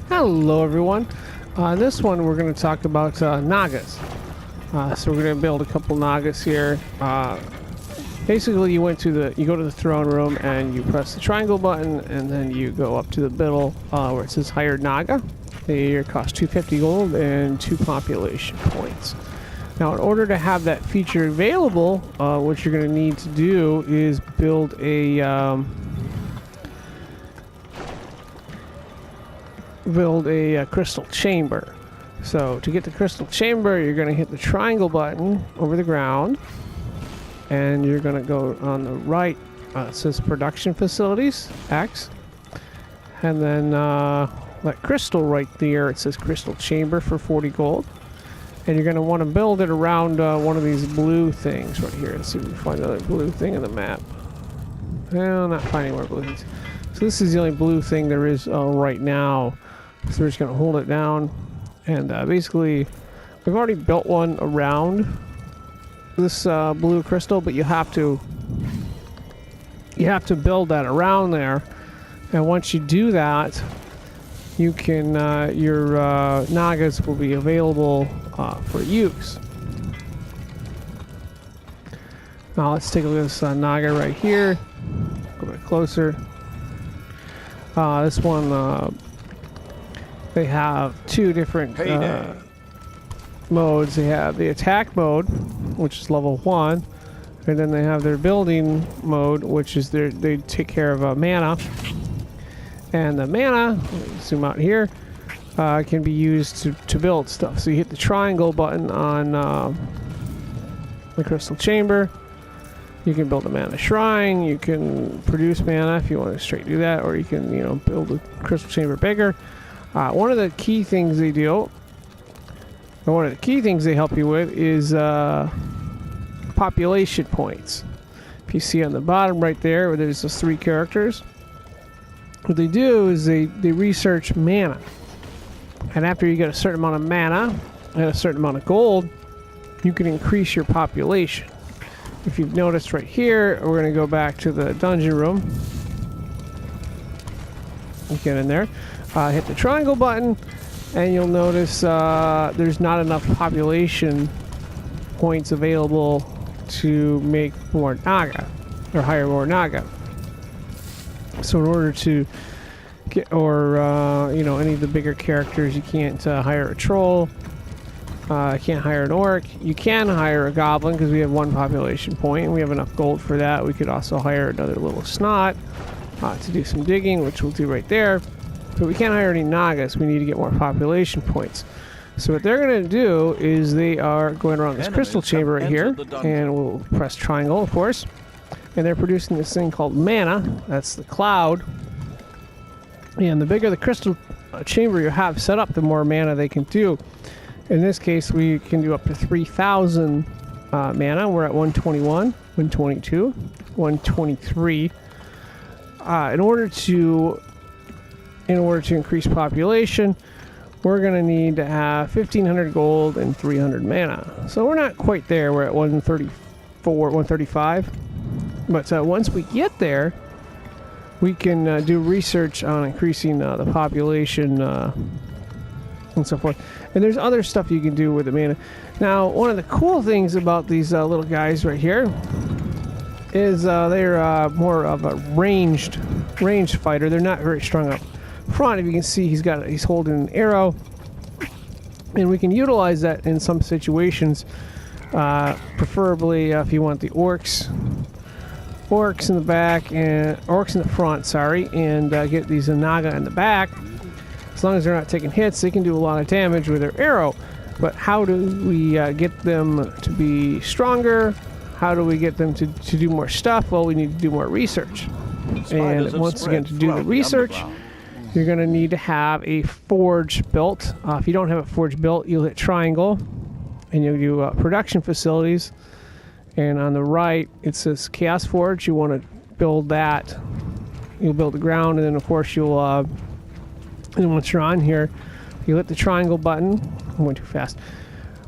Hello everyone. This one we're going to talk about nagas. So we're going to build a couple nagas here. Basically, you go to the throne room and you press the triangle button, and then you go up to the middle where it says hired naga. They cost 250 gold and 2 population points. Now, in order to have that feature available, what you're going to need to do is build a crystal chamber. So to get the crystal chamber, you're going to hit the triangle button over the ground, and you're going to go on the right. It says production facilities X, and then that crystal right there, it says crystal chamber for 40 gold, and you're going to want to build it around one of these blue things right here. Let's see if we can find another blue thing in the map. Well, not finding more blue things. So this is the only blue thing there is right now. So we're just going to hold it down, and basically we've already built one around this blue crystal, but you have to build that around there, and once you do that, you can your nagas will be available for use. Now let's take a look at this naga right here. Go a bit closer. This one, they have 2 different modes. They have the attack mode, which is level 1, and then they have their building mode, which is they take care of mana. And the mana, zoom out here, can be used to build stuff. So you hit the triangle button on the crystal chamber. You can build a mana shrine. You can produce mana if you want to straight do that, or you can, build a crystal chamber bigger. One of the key things they do, and one of the key things they help you with, is population points. If you see on the bottom right there, where there's those 3 characters, what they do is they research mana. And after you get a certain amount of mana and a certain amount of gold, you can increase your population. If you've noticed right here, we're going to go back to the dungeon room. Get in there. Hit the triangle button, and you'll notice there's not enough population points available to make more naga, or hire more naga. So in order to get, or any of the bigger characters, you can't hire a troll. Can't hire an orc. You can hire a goblin because we have 1 population point and we have enough gold for that. We could also hire another little snot to do some digging, which we'll do right there. But we can't hire any nagas. We need to get more population points. So what they're going to do is they are going around this crystal chamber right here, and we'll press triangle, of course. And they're producing this thing called mana. That's the cloud. And the bigger the crystal chamber you have set up, the more mana they can do. In this case, we can do up to 3,000 mana. We're at 121, 122, 123. In order to increase population, we're going to need to have 1,500 gold and 300 mana. So we're not quite there. We're at 134, 135. But once we get there, we can do research on increasing the population and so forth. And there's other stuff you can do with the mana. Now, one of the cool things about these little guys right here is they're more of a ranged fighter. They're not very strong up front. If you can see, he's holding an arrow, and we can utilize that in some situations. Preferably if you want the orcs in the back and orcs in the front, sorry, and get these naga in the back. As long as they're not taking hits, they can do a lot of damage with their arrow. But how do we get them to be stronger? How do we get them to do more stuff? Well, we need to do more research. And once again, to do the research, you're going to need to have a forge built. If you don't have a forge built, you'll hit triangle, and you'll do production facilities. And on the right, it says Chaos Forge. You want to build that. You'll build the ground, and then of course you'll. And once you're on here, you hit the triangle button. I went too fast.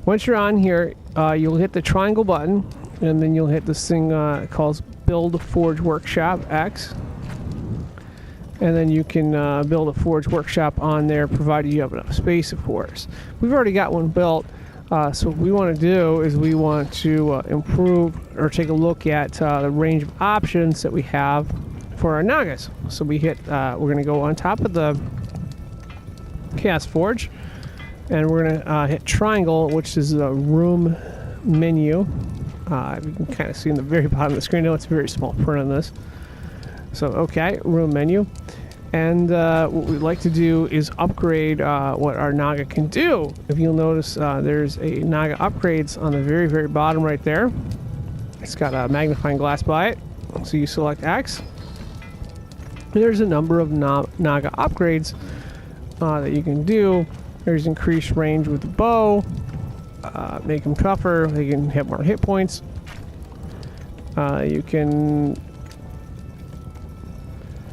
Once you're on here, you'll hit the triangle button, and then you'll hit this thing called Build Forge Workshop X. and then you can build a forge workshop on there, provided you have enough space, of course. We've already got one built, so what we want to do is we want to improve or take a look at the range of options that we have for our nagas. So we're going to go on top of the chaos forge, and we're going to hit triangle, which is the room menu. You can kind of see in the very bottom of the screen. I know it's a very small print on this. So, okay, room menu. And what we'd like to do is upgrade what our naga can do. If you'll notice, there's a naga upgrades on the very, very bottom right there. It's got a magnifying glass by it. So you select X. There's a number of naga upgrades that you can do. There's increased range with the bow. Make them tougher. They can have more hit points. You can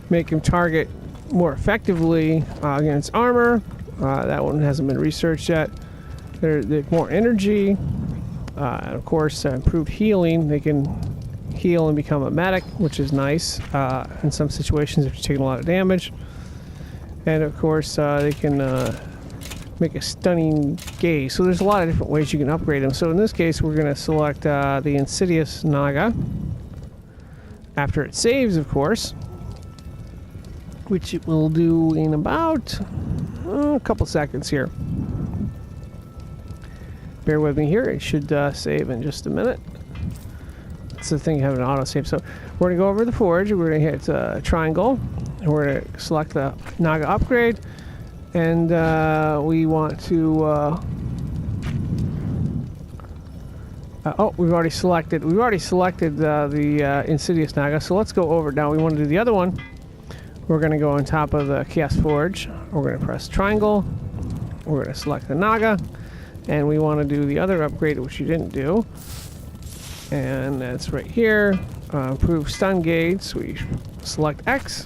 make him target more effectively against armor. That one hasn't been researched yet. There's more energy. And of course, improved healing. They can heal and become a medic, which is nice in some situations if you're taking a lot of damage. And of course, they can make a stunning gaze. So there's a lot of different ways you can upgrade them. So in this case, we're going to select the Insidious Naga after it saves, of course, which it will do in about a couple seconds here. Bear with me here. It should save in just a minute. It's the thing, having an auto save. So we're going to go over the forge. We're going to hit triangle, and we're going to select the naga upgrade, and we want to we've already selected the Insidious Naga. So let's go over now. We want to do the other one. We're going to go on top of the Chaos Forge. We're going to press triangle. We're going to select the Naga, and we want to do the other upgrade, which you didn't do, and that's right here. Improve stun gauge. So we select X,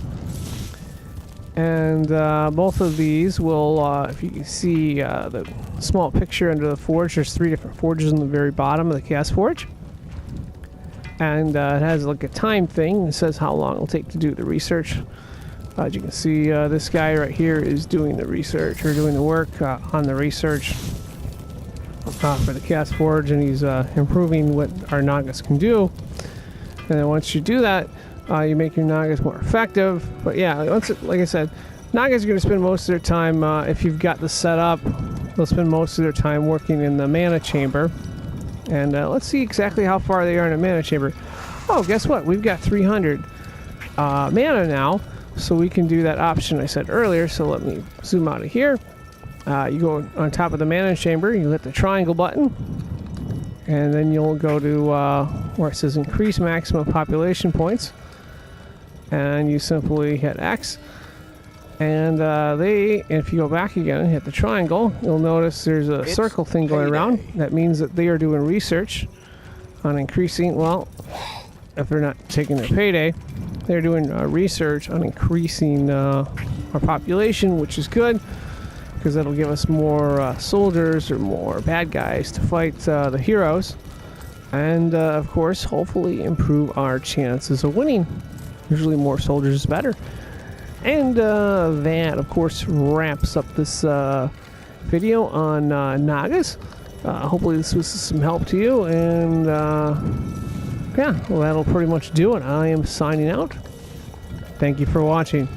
and both of these will, if you can see the small picture under the forge, there's 3 different forges in the very bottom of the Chaos Forge. And it has like a time thing. It says how long it'll take to do the research. As you can see, this guy right here is doing the research, or doing the work on the research for the Chaos Forge, and he's improving what our Nagas can do. And then once you do that, you make your Nagas more effective. But yeah, like I said, Nagas are going to spend most of their time, if you've got this set up, they'll spend most of their time working in the mana chamber. And let's see exactly how far they are in a mana chamber. Oh, guess what? We've got 300 mana now, so we can do that option I said earlier. So let me zoom out of here. You go on top of the mana chamber, you hit the triangle button, and then you'll go to where it says increase maximum population points, and you simply hit X. And if you go back again and hit the triangle, you'll notice there's a circle thing going around. That means that they are doing research on increasing, well, if they're not taking their payday, they're doing research on increasing our population, which is good, because that'll give us more soldiers or more bad guys to fight the heroes. And, of course, hopefully improve our chances of winning. Usually more soldiers is better. And that, of course, wraps up this video on Nagas. Hopefully this was some help to you. And, yeah, well, that'll pretty much do it. I am signing out. Thank you for watching.